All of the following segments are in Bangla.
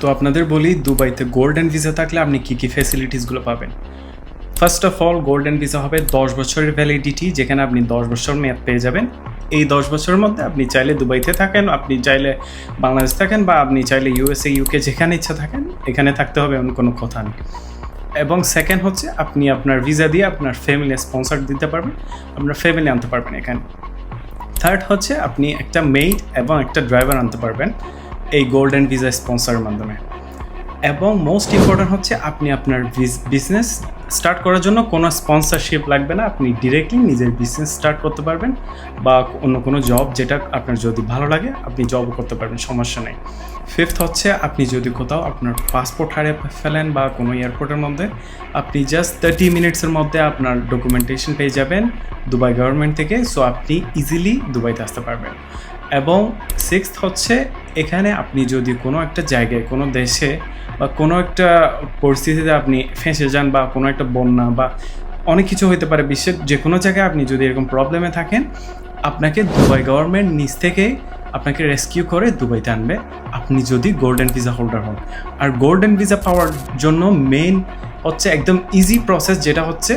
তো আপনাদের বলি, দুবাইতে গোল্ডেন ভিসা থাকলে আপনি কী কী ফ্যাসিলিটিসগুলো পাবেন। First of all, golden visa হবে 10 বছরের ভ্যালিডিটি, যেখানে আপনি 10 বছর মেয়াদ পেয়ে যাবেন। এই 10 বছরের মধ্যে আপনি চাইলে দুবাইতে থাকেন, আপনি চাইলে বাংলাদেশ থাকেন, বা আপনি চাইলে ইউএসএ, ইউকে, যেখানে ইচ্ছা থাকেন এখানে থাকতে হবে, এমন কোনো কথা নেই। এবং সেকেন্ড হচ্ছে, আপনি আপনার ভিসা দিয়ে আপনার ফ্যামিলি স্পন্সর দিতে পারবেন, আপনার ফ্যামিলি আনতে পারবেন এখানে। থার্ড হচ্ছে, আপনি একটা মেইড এবং একটা ড্রাইভার আনতে পারবেন এই গোল্ডেন ভিসা স্পন্সরের মাধ্যমে। এবং মোস্ট ইম্পর্ট্যান্ট হচ্ছে, আপনি আপনার বিজনেস স্টার্ট করার জন্য কোনো স্পন্সরশিপ লাগবে না, আপনি ডিরেক্টলি নিজের বিজনেস স্টার্ট করতে পারবেন, বা অন্য কোনো জব যেটা আপনার যদি ভালো লাগে আপনি জবও করতে পারবেন, সমস্যা নেই। ফিফথ হচ্ছে, আপনি যদি কোথাও আপনার পাসপোর্ট হারিয়ে ফেলেন বা কোনো এয়ারপোর্টের মধ্যে, আপনি জাস্ট 30 মিনিটসের মধ্যে আপনার ডকুমেন্টেশন পেয়ে যাবেন দুবাই গভর্নমেন্ট থেকে, সো আপনি ইজিলি দুবাইতে আসতে পারবেন। এবং সিক্সথ হচ্ছে, এখানে আপনি যদি কোনো একটা জায়গায়, কোনো দেশে বা কোনো একটা পরিস্থিতিতে আপনি ফেঁসে যান, বা কোনো একটা বন্যা বা অনেক কিছু হতে পারে, বিশ্বের যে কোনো জায়গায় আপনি যদি এরকম প্রবলেমে থাকেন, আপনাকে দুবাই গভর্নমেন্ট নিজ থেকে আপনাকে রেস্কিউ করে দুবাইতে আনবে, আপনি যদি গোল্ডেন ভিসা হোল্ডার হন। আর গোল্ডেন ভিসা পাওয়ার জন্য মেইন হচ্ছে একদম ইজি প্রসেস, যেটা হচ্ছে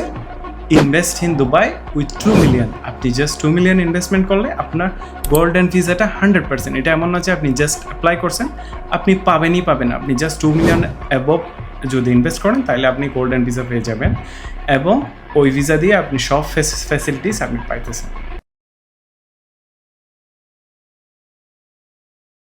invest in Dubai with 2 million. আপনি জাস্ট 2 মিলিয়ন ইনভেস্টমেন্ট করলে আপনার গোল্ডেন ভিসাটা 100%। এটা এমন না যে আপনি জাস্ট অ্যাপ্লাই করছেন আপনি পাবেনই পাবেন, আপনি জাস্ট 2 মিলিয়ন অ্যাবভ যদি ইনভেস্ট করেন তাহলে আপনি গোল্ডেন ভিসা পেয়ে যাবেন, এবং ওই ভিসা দিয়ে আপনি সব ফ্যাসিলিটিস আপনি পাইতেছেন।